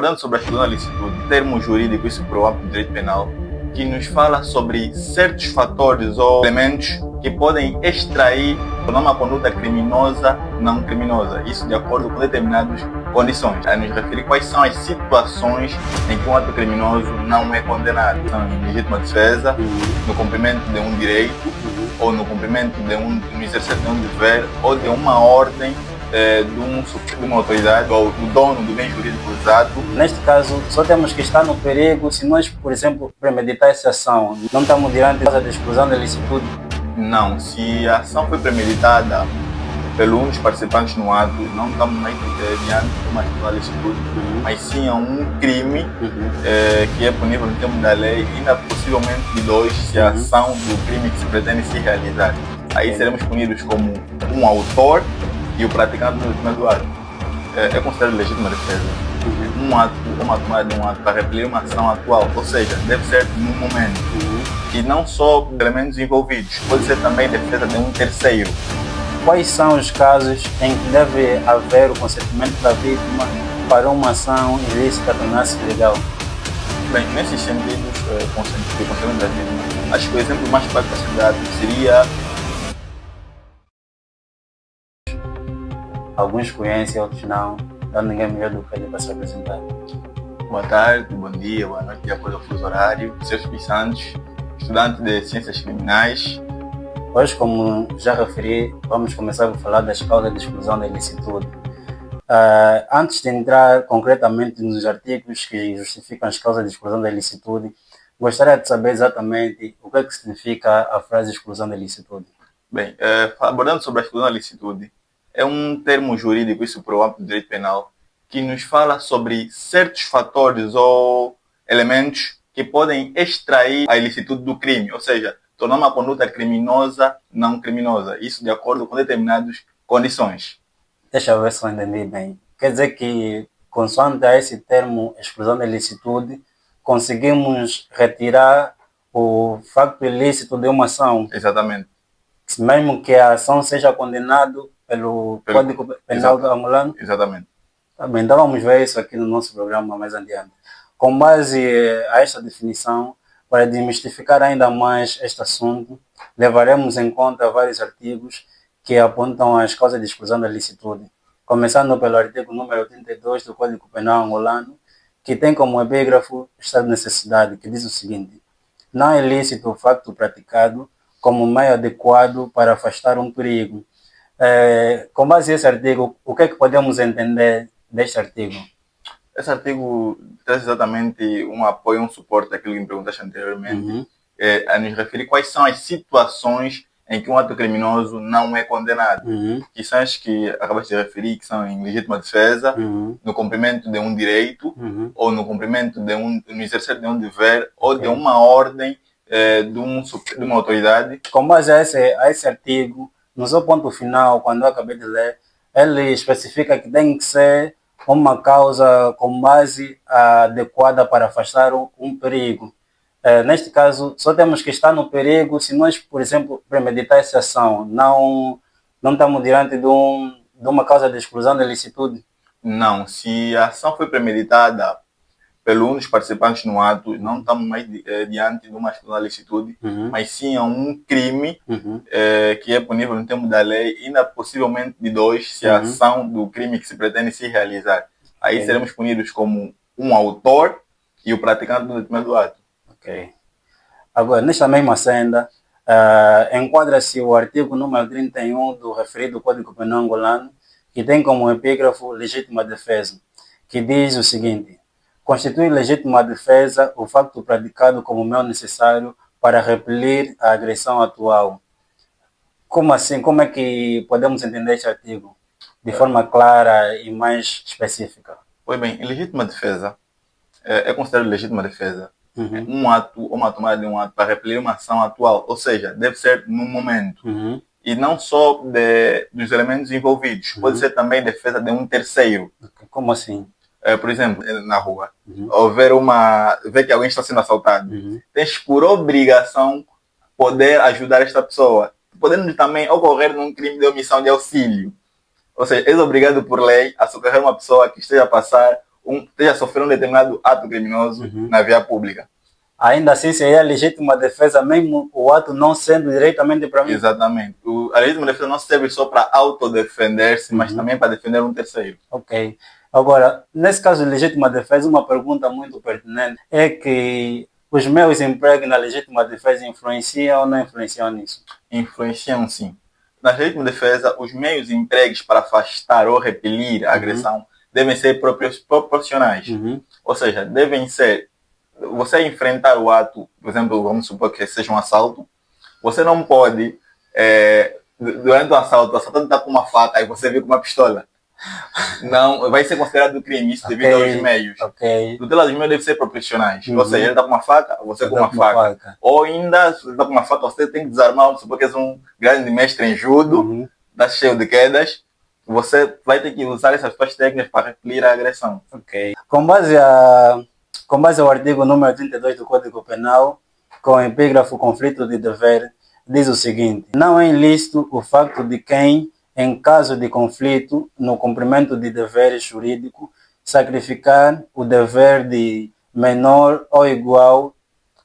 Falando sobre a segunda licitude, termo jurídico, isso para o âmbito do direito penal, que nos fala sobre certos fatores ou elementos que podem extrair uma conduta criminosa não criminosa, isso de acordo com determinadas condições. A nos referir quais são as situações em que um ato criminoso não é condenado. São em legítima defesa, no cumprimento de um direito, ou no cumprimento no exercício de um dever, ou de uma ordem de uma autoridade ou do dono do bem jurídico usado. Neste caso, só temos que estar no perigo se nós, por exemplo, premeditar essa ação. Não estamos diante da exclusão da licitude? Não, se a ação foi premeditada pelo um dos participantes no ato, não estamos mais diante de uma exclusão da licitude, mas sim a um crime que é punível no termo da lei, ainda possivelmente de 2 se a ação do crime que se pretende se realizar. Aí seremos punidos como um autor e o praticante do ato. É considerado legítima defesa. Um ato, uma tomada de um ato para repelir uma ação atual, ou seja, deve ser no momento. E não só elementos envolvidos, pode ser também defesa de um terceiro. Quais são os casos em que deve haver o consentimento da vítima para uma ação ilícita tornar-se legal? Bem, nesses sentidos, o consentimento da vítima, acho que o exemplo mais prático a ser dado seria alguns conhecem, outros não, então ninguém melhor do que ele para se apresentar. Boa tarde, bom dia, boa noite, de acordo com o fuso horário. Sérgio Santos, estudante de Ciências Criminais. Hoje, como já referi, vamos começar a falar das causas de exclusão da ilicitude. Antes de entrar concretamente nos artigos que justificam as causas de exclusão da ilicitude, gostaria de saber exatamente o que é que significa a frase exclusão da ilicitude. Bem, abordando sobre a exclusão da ilicitude, é um termo jurídico, isso para o âmbito do direito penal, que nos fala sobre certos fatores ou elementos que podem extrair a ilicitude do crime, ou seja, tornar uma conduta criminosa não criminosa, isso de acordo com determinadas condições. Deixa eu ver se eu entendi bem. Quer dizer que, consoante a esse termo exclusão da ilicitude, conseguimos retirar o facto ilícito de uma ação. Exatamente. Mesmo que a ação seja condenada pelo Código Penal angolano? Exatamente. Tá bem, então vamos ver isso aqui no nosso programa mais adiante. Com base a esta definição, para desmistificar ainda mais este assunto, levaremos em conta vários artigos que apontam as causas de exclusão da ilicitude, começando pelo artigo número 32 do Código Penal angolano, que tem como epígrafo estado de necessidade, que diz o seguinte: não é ilícito o facto praticado como meio adequado para afastar um perigo. Com base nesse artigo, o que é que podemos entender deste artigo? Esse artigo traz exatamente um apoio, um suporte àquilo que me perguntaste anteriormente, a nos referir quais são as situações em que um ato criminoso não é condenado, que são as que acabaste de referir, que são em legítima defesa, no cumprimento de um direito, ou no cumprimento no exercício de um dever, ou de uma ordem de uma autoridade. Com base a esse artigo, no seu ponto final, quando eu acabei de ler, ele especifica que tem que ser uma causa com base adequada para afastar um perigo. Neste caso, só temos que estar no perigo se nós, por exemplo, premeditar essa ação. Não estamos diante de uma causa de exclusão da ilicitude? Não, se a ação foi premeditada pelo um dos participantes no ato, não estamos mais diante de uma exclusão da ilicitude, mas sim a um crime que é punível no termo da lei, ainda possivelmente de 2 se a ação do crime que se pretende se realizar. Aí seremos punidos como um autor e o praticante do determinado ato. Ok. Agora, nesta mesma senda, enquadra-se o artigo número 31 do referido Código Penal angolano, que tem como epígrafo legítima defesa, que diz o seguinte: constitui legítima defesa o facto praticado como meio necessário para repelir a agressão atual. Como assim? Como é que podemos entender este artigo de forma clara e mais específica? Pois bem, em legítima defesa, é considerado legítima defesa um ato ou uma tomada de um ato para repelir uma ação atual, ou seja, deve ser no momento. E não só dos elementos envolvidos, pode ser também defesa de um terceiro. Como assim? Por exemplo, na rua, ver que alguém está sendo assaltado, tens por obrigação poder ajudar esta pessoa, podendo também ocorrer num crime de omissão de auxílio. Ou seja, és obrigado por lei a socorrer uma pessoa que esteja a passar esteja a sofrer um determinado ato criminoso na via pública. Ainda assim seria legítima defesa, mesmo o ato não sendo diretamente para mim? Exatamente. A legítima defesa não serve só para autodefender-se, mas também para defender um terceiro. Ok. Agora, nesse caso de legítima defesa, uma pergunta muito pertinente é que os meus empregos na legítima defesa influenciam ou não influenciam nisso? Influenciam sim. Na legítima defesa, os meios empregos para afastar ou repelir a agressão devem ser proporcionais. Ou seja, devem ser... Você enfrentar o ato, por exemplo, vamos supor que seja um assalto, você não pode, durante o assaltante está com uma faca e você vir com uma pistola. Não, vai ser considerado crime isso devido aos meios. Tutela dos meios deve ser proporcionais. Ou seja, ele está com uma faca, você com uma faca. Ou ainda, se ele está com uma faca, você tem que desarmar, vamos supor que és um grande mestre em judo, está cheio de quedas, você vai ter que usar essas suas técnicas para repelir a agressão. Com base ao artigo número 32 do Código Penal, com o epígrafo conflito de dever, diz o seguinte: não é ilícito o facto de quem, em caso de conflito, no cumprimento de dever jurídico, sacrificar o dever de menor ou igual,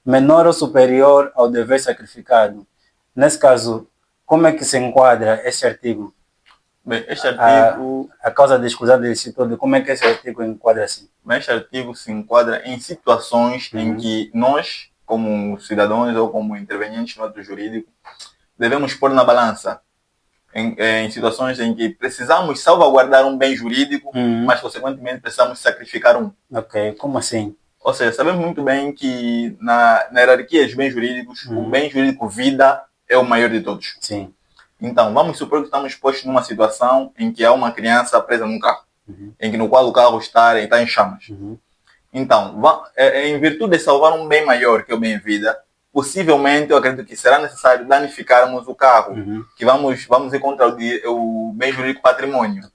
menor ou superior ao dever sacrificado. Nesse caso, como é que se enquadra esse artigo? Bem, este artigo... A causa de exclusão de licitude, como é que esse artigo enquadra assim? Este artigo se enquadra em situações em que nós, como cidadãos ou como intervenientes no ato jurídico, devemos pôr na balança. Em situações em que precisamos salvaguardar um bem jurídico, mas consequentemente precisamos sacrificar um. Como assim? Ou seja, sabemos muito bem que na hierarquia dos bens jurídicos, o bem jurídico vida é o maior de todos. Sim. Então, vamos supor que estamos postos numa situação em que há uma criança presa num carro, no qual o carro está em chamas. Então, em virtude de salvar um bem maior, que é o bem-vida, possivelmente eu acredito que será necessário danificarmos o carro, que vamos encontrar o bem jurídico patrimônio.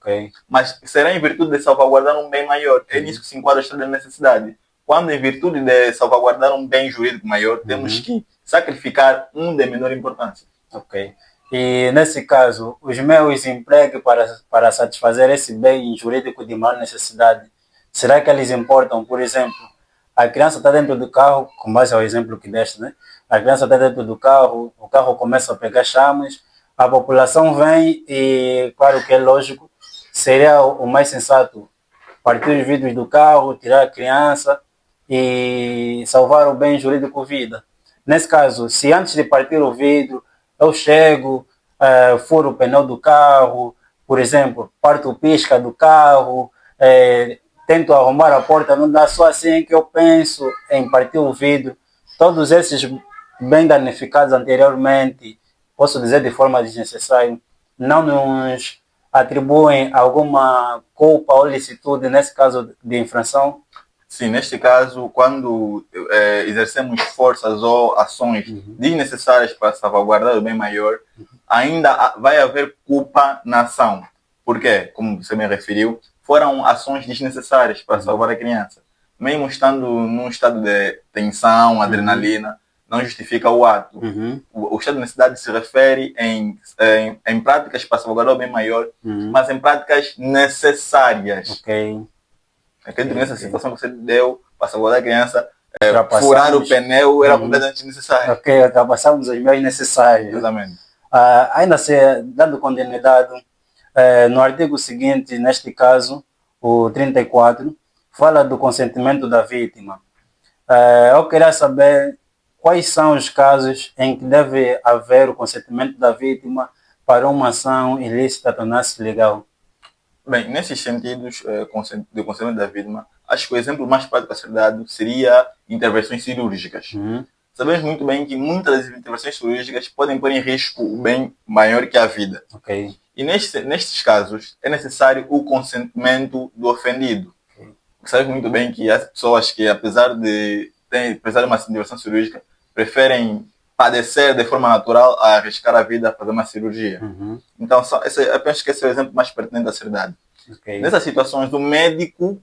Mas será em virtude de salvaguardar um bem maior. É nisso que se enquadra a estado de necessidade. Quando, em virtude de salvaguardar um bem jurídico maior, temos que sacrificar um de menor importância. E, nesse caso, os meus empregos para satisfazer esse bem jurídico de maior necessidade, será que eles importam? Por exemplo, a criança está dentro do carro, com base ao exemplo que deste, né? A criança está dentro do carro, o carro começa a pegar chamas, a população vem e, claro que é lógico, seria o mais sensato partir os vidros do carro, tirar a criança e salvar o bem jurídico vida. Nesse caso, se antes de partir o vidro, eu chego, furo o pneu do carro, por exemplo, parto o pisca do carro, tento arrumar a porta, não dá, só assim que eu penso em partir o vidro. Todos esses bem danificados anteriormente, posso dizer de forma desnecessária, não nos atribuem alguma culpa ou licitude nesse caso de infração? Sim, neste caso, quando exercemos forças ou ações desnecessárias para salvaguardar o bem maior, ainda vai haver culpa na ação. Por quê? Como você me referiu, foram ações desnecessárias para salvar a criança. Mesmo estando num estado de tensão, adrenalina, não justifica o ato. O estado de necessidade se refere em práticas para salvaguardar o bem maior, mas em práticas necessárias. Acredito que nessa situação que você deu para salvar a criança, furar o pneu era completamente necessário. Ultrapassamos os meios necessários. Exatamente. Ainda dando continuidade, no artigo seguinte, neste caso, o 34, fala do consentimento da vítima. Eu queria saber quais são os casos em que deve haver o consentimento da vítima para uma ação ilícita tornar-se legal. Bem, nesses sentidos do consentimento da vítima, acho que o exemplo mais prático a ser dado seria intervenções cirúrgicas. Sabemos muito bem que muitas das intervenções cirúrgicas podem pôr em risco o bem maior que a vida. E nestes casos é necessário o consentimento do ofendido. Sabemos muito bem que há pessoas que, apesar de uma intervenção cirúrgica, preferem padecer de forma natural a arriscar a vida a fazer uma cirurgia. Então, eu penso que esse é o exemplo mais pertinente a ser dado. Nessas situações, o médico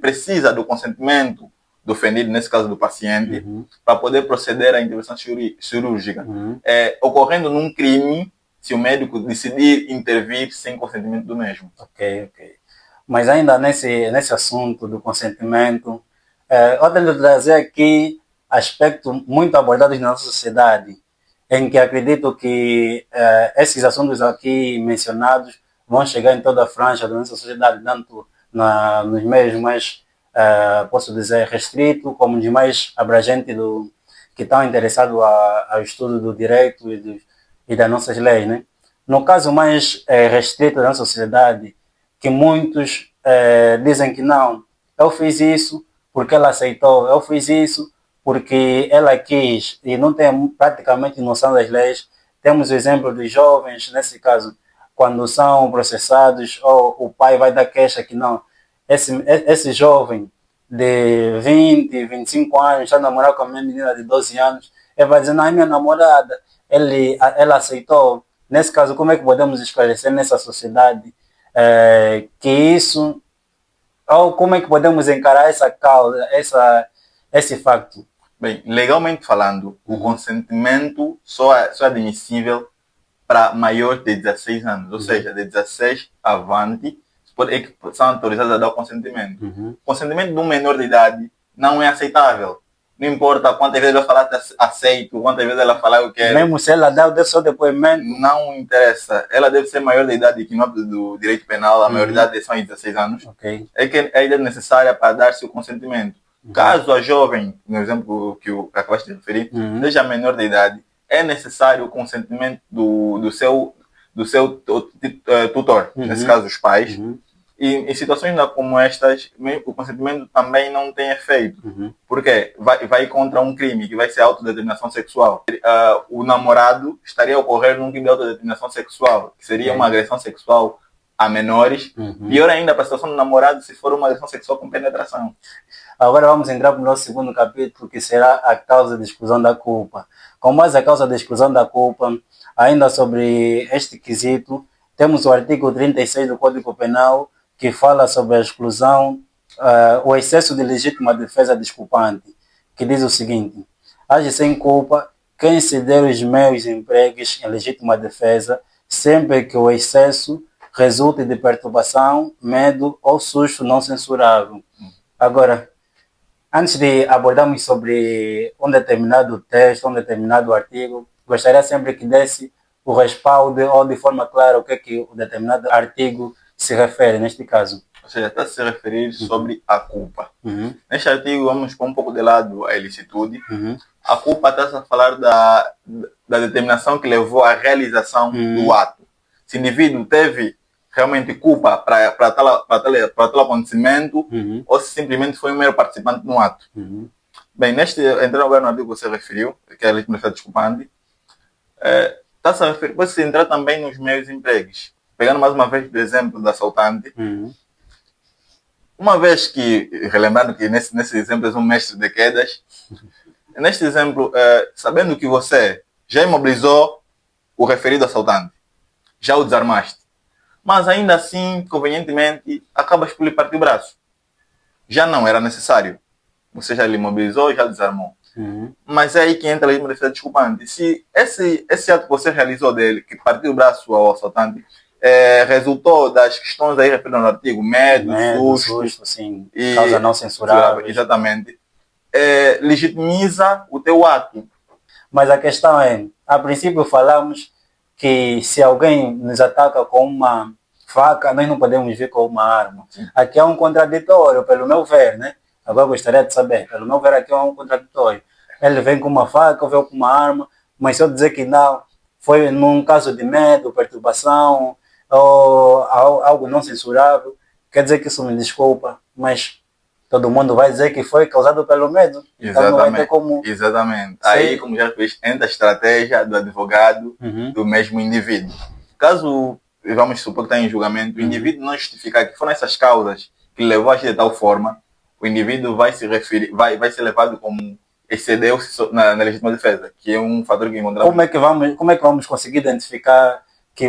precisa do consentimento do ofendido, nesse caso do paciente, para poder proceder à intervenção cirúrgica. Ocorrendo num crime, se o médico decidir intervir sem consentimento do mesmo. Mas ainda nesse assunto do consentimento, eu tento trazer aqui aspectos muito abordados na nossa sociedade, em que acredito que esses assuntos aqui mencionados vão chegar em toda a franja da nossa sociedade, tanto nos meios mais, posso dizer, restrito, como nos mais abrangentes que estão interessados ao estudo do direito e das nossas leis, né? No caso mais restrito da nossa sociedade, que muitos dizem que não, eu fiz isso porque ela aceitou, eu fiz isso porque ela quis e não tem praticamente noção das leis. Temos o exemplo dos jovens, nesse caso, quando são processados, ou o pai vai dar queixa que não, esse jovem de 20, 25 anos está namorando com a minha menina de 12 anos, ele vai dizer, não, é minha namorada, ela aceitou. Nesse caso, como é que podemos esclarecer nessa sociedade que isso, ou como é que podemos encarar essa causa, esse facto? Bem, legalmente falando, o consentimento só é admissível para maior de 16 anos, ou seja, de 16 avante, é que são autorizados a dar o consentimento. O consentimento de um menor de idade não é aceitável. Não importa quantas vezes ela falar aceito, quantas vezes ela falar eu quero. Mesmo se ela dá o seu depoimento. Não interessa. Ela deve ser maior de idade, que no âmbito do direito penal, a maioridade são 16 anos. Okay. É que é necessária para dar seu consentimento. Caso a jovem, no exemplo que acabaste de referir, seja menor de idade, é necessário o consentimento do seu tutor, nesse caso os pais. E em situações como estas, o consentimento também não tem efeito. Porque vai contra um crime, que vai ser a autodeterminação sexual. O namorado estaria a ocorrer num crime de autodeterminação sexual, que seria uma agressão sexual a menores. Pior ainda para a situação do namorado, se for uma agressão sexual com penetração. Agora vamos entrar para o nosso segundo capítulo, que será a causa de exclusão da culpa. Com mais a causa de exclusão da culpa, ainda sobre este quesito, temos o artigo 36 do Código Penal, que fala sobre a exclusão, o excesso de legítima defesa desculpante, que diz o seguinte: age sem culpa quem ceder os meios empregos em legítima defesa, sempre que o excesso resulte de perturbação, medo ou susto não censurável. Agora, antes de abordarmos sobre um determinado texto, um determinado artigo, gostaria sempre que desse o respaldo ou de forma clara o que é que o determinado artigo se refere neste caso. Ou seja, está a se referir sobre a culpa. Neste artigo vamos pôr um pouco de lado a ilicitude. A culpa está a falar da determinação que levou à realização do ato. Se o indivíduo teve realmente culpa para tal acontecimento ou se simplesmente foi um mero participante no ato. Bem, entrando agora no artigo que você referiu, que é a legítima defesa desculpante, pode-se entrar também nos meios empregos. Pegando mais uma vez do exemplo da assaltante, uma vez que, relembrando que nesse exemplo és um mestre de quedas, neste exemplo, sabendo que você já imobilizou o referido assaltante, já o desarmaste, mas ainda assim, convenientemente, acabas por lhe partir o braço. Já não era necessário. Você já lhe imobilizou, já desarmou. Mas é aí que entra a legítima defesa desculpante. Se esse ato que você realizou dele, que partiu o braço ao assaltante, resultou das questões aí referidas no artigo, medo susto sim, causa não censurável. Exatamente. Legitimiza o teu ato. Mas a questão é, a princípio falamos que se alguém nos ataca com uma faca, nós não podemos vir com uma arma. Aqui é um contraditório, pelo meu ver, né? Agora gostaria de saber, pelo meu ver aqui é um contraditório. Ele vem com uma faca, vem com uma arma, mas se eu dizer que não, foi num caso de medo, perturbação, ou algo não censurável, quer dizer que isso me desculpa, mas todo mundo vai dizer que foi causado pelo medo. Exatamente. Então não vai ter como... Exatamente. Aí, como já fez, entra a estratégia do advogado do mesmo indivíduo. Caso, vamos supor que está em julgamento, o indivíduo não justificar que foram essas causas que levou a agir de tal forma, o indivíduo vai se referir, vai ser levado como excedeu-se na legítima defesa, que é um fator que encontramos. Como é que vamos conseguir identificar que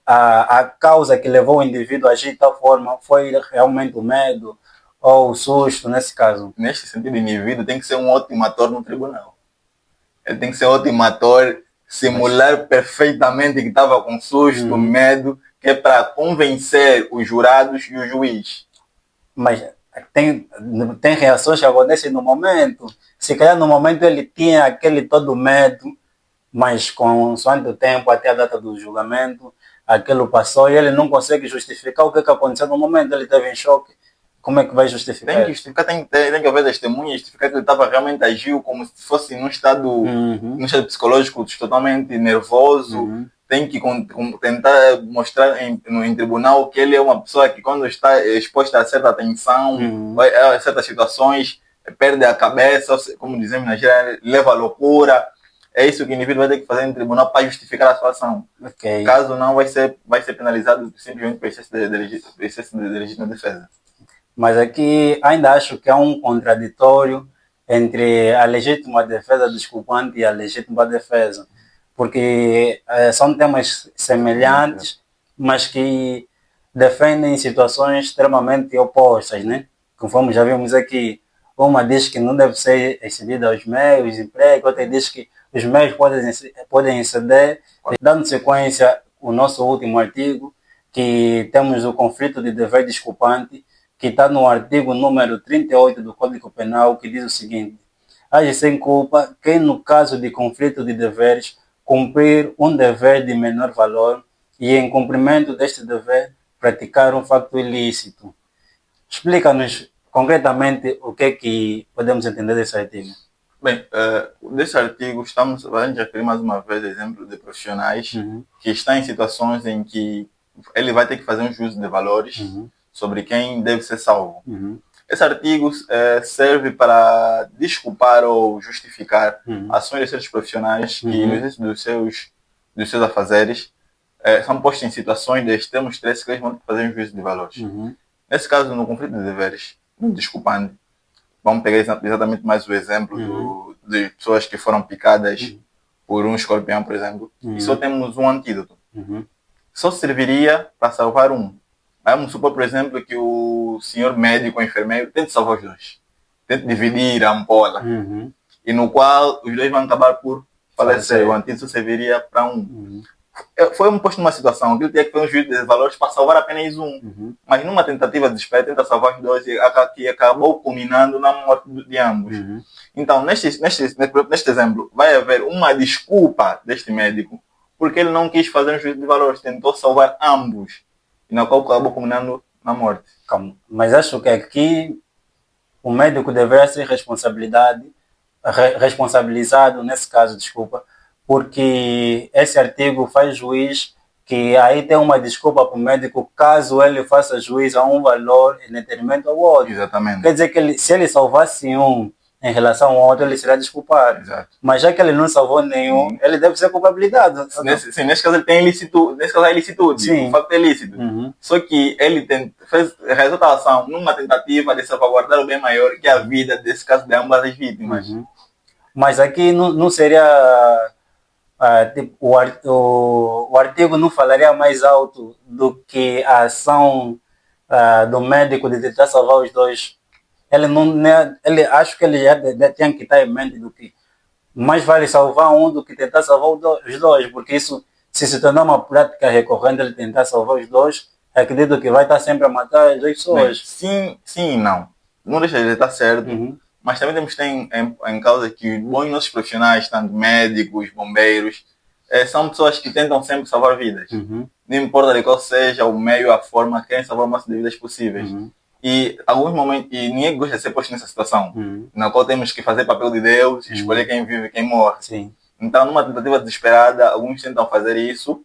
a causa que levou o indivíduo a agir de tal forma foi realmente o medo ou o susto, nesse caso? Neste sentido, o indivíduo tem que ser um ótimo ator no tribunal. Ele tem que ser um ótimo ator, simular perfeitamente que estava com susto, medo, que é para convencer os jurados e o juiz. Mas tem reações que acontecem no momento. Se calhar no momento ele tinha aquele todo medo, mas consoante o tempo, até a data do julgamento, aquilo passou e ele não consegue justificar o que aconteceu no momento. Ele esteve em choque. Como é que vai justificar? Tem que justificar, tem que haver testemunha, justificar que ele estava realmente agiu como se fosse num estado psicológico totalmente nervoso. Tem que tentar mostrar em tribunal que ele é uma pessoa que quando está exposta a certa tensão, a certas situações, perde a cabeça, como dizemos na gíria, leva à loucura. É isso que o indivíduo vai ter que fazer em tribunal para justificar a situação. Okay. Caso não, vai ser penalizado simplesmente por excesso de legítima defesa. Mas aqui ainda acho que há um contraditório entre a legítima defesa do desculpante e a legítima defesa. Porque são temas semelhantes, mas que defendem situações extremamente opostas, né? Conforme já vimos aqui, uma diz que não deve ser excedida aos meios de emprego, outra diz que os meios podem exceder. Dando sequência ao nosso último artigo, que temos o conflito de dever desculpante, que está no artigo número 38 do Código Penal, que diz o seguinte: age sem culpa quem, no caso de conflito de deveres, cumprir um dever de menor valor e, em cumprimento deste dever, praticar um facto ilícito. Explica-nos concretamente o que é que podemos entender desse artigo. Bem, desse artigo a gente referir mais uma vez exemplo de profissionais que estão em situações em que ele vai ter que fazer um juízo de valores sobre quem deve ser salvo. Esse artigo serve para desculpar ou justificar ações de certos profissionais que, no exercício dos seus afazeres, são postos em situações de extremo estresse que eles vão ter que fazer um juízo de valores. Nesse caso, no conflito de deveres, no desculpante, vamos pegar exatamente mais o exemplo de pessoas que foram picadas por um escorpião, por exemplo, e só temos um antídoto. Só serviria para salvar um. Vamos supor, por exemplo, que o senhor médico ou enfermeiro tente salvar os dois. Tente dividir a ampola. E no qual os dois vão acabar por falecer. O antídoto serviria para um. Foi um posto numa situação que ele tinha que ter um juízo de valores para salvar apenas um. Mas numa tentativa de desespero, tenta salvar os dois e acabou culminando na morte de ambos. Então, neste exemplo, vai haver uma desculpa deste médico porque ele não quis fazer um juízo de valores, tentou salvar ambos. E na qual acabou culminando na morte. Calma. Mas acho que aqui o médico deveria ser responsabilizado, nesse caso, desculpa, porque esse artigo faz juiz que aí tem uma desculpa para o médico caso ele faça juiz a um valor em detrimento ao outro. Exatamente. Quer dizer que se ele salvasse um em relação ao outro, ele será desculpado. Exato. Mas já que ele não salvou nenhum, ele deve ser culpabilizado. Nesse caso ele tem ilicitude. Nesse caso é ilicitude. Sim. O facto é ilícito. Só que ele realizou a ação numa tentativa de salvaguardar o bem maior que a vida, desse caso, de ambas as vítimas. Mas aqui não seria... tipo, o artigo não falaria mais alto do que a ação do médico de tentar salvar os dois. Ele acho que ele já tem que estar em mente do que mais vale salvar um do que tentar salvar os dois, porque isso, se tornar uma prática recorrente, ele tentar salvar os dois, acredito que vai estar sempre a matar as duas pessoas. Sim e não. Não deixa de estar certo, mas também temos que ter em causa que bons nossos profissionais, tanto médicos, bombeiros, são pessoas que tentam sempre salvar vidas. Não importa de qual seja o meio, a forma, querem salvar o máximo de vidas possíveis. E alguns momentos, e ninguém gosta de ser posto nessa situação, na qual temos que fazer papel de Deus, escolher quem vive e quem morre. Sim. Então, numa tentativa desesperada, alguns tentam fazer isso,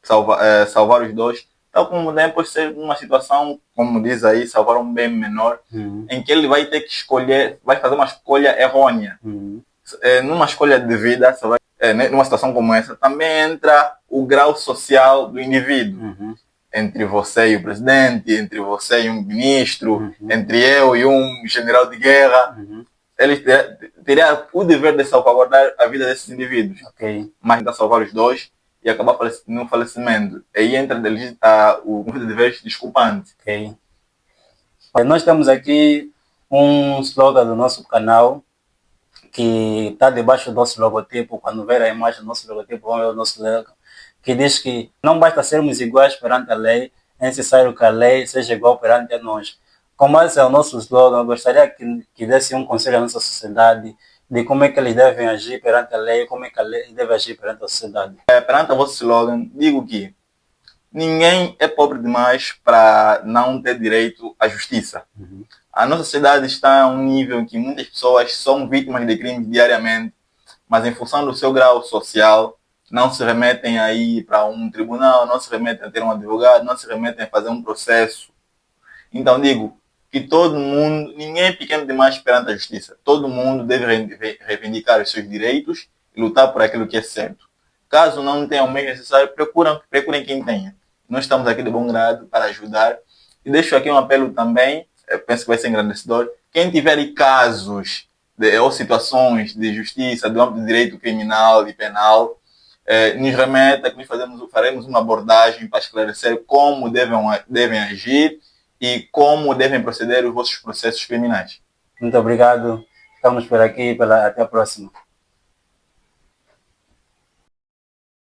salvar os dois, tal como depois ser uma situação, como diz aí, salvar um bem menor, em que ele vai ter que escolher, vai fazer uma escolha errônea. Numa escolha de vida, numa situação como essa, também entra o grau social do indivíduo. Entre você e o presidente, entre você e um ministro, entre eu e um general de guerra, ele teria o dever de salvaguardar a vida desses indivíduos. Mas tentar salvar os dois e acabar no falecimento. Aí entra o conflito de deveres desculpante. Nós temos aqui um slogan do nosso canal que está debaixo do nosso logotipo. Quando ver a imagem do nosso logotipo, vamos ver o nosso slogan, que diz que não basta sermos iguais perante a lei, é necessário que a lei seja igual perante a nós. Com base ao nosso slogan, eu gostaria que desse um conselho à nossa sociedade de como é que eles devem agir perante a lei, como é que a lei deve agir perante a sociedade. Perante o vosso slogan, digo que ninguém é pobre demais para não ter direito à justiça. A nossa sociedade está a um nível em que muitas pessoas são vítimas de crimes diariamente, mas em função do seu grau social, não se remetem a ir para um tribunal, não se remetem a ter um advogado, não se remetem a fazer um processo. Então digo que todo mundo, ninguém é pequeno demais perante a justiça. Todo mundo deve reivindicar os seus direitos e lutar por aquilo que é certo. Caso não tenham o meio necessário, procurem quem tenha. Nós estamos aqui de bom grado para ajudar. E deixo aqui um apelo também, penso que vai ser engrandecedor. Quem tiver casos ou situações de justiça, do âmbito de direito criminal e penal, nos remeta, que nós faremos uma abordagem para esclarecer como devem agir e como devem proceder os vossos processos criminais. Muito obrigado. Ficamos por aqui. Até a próxima.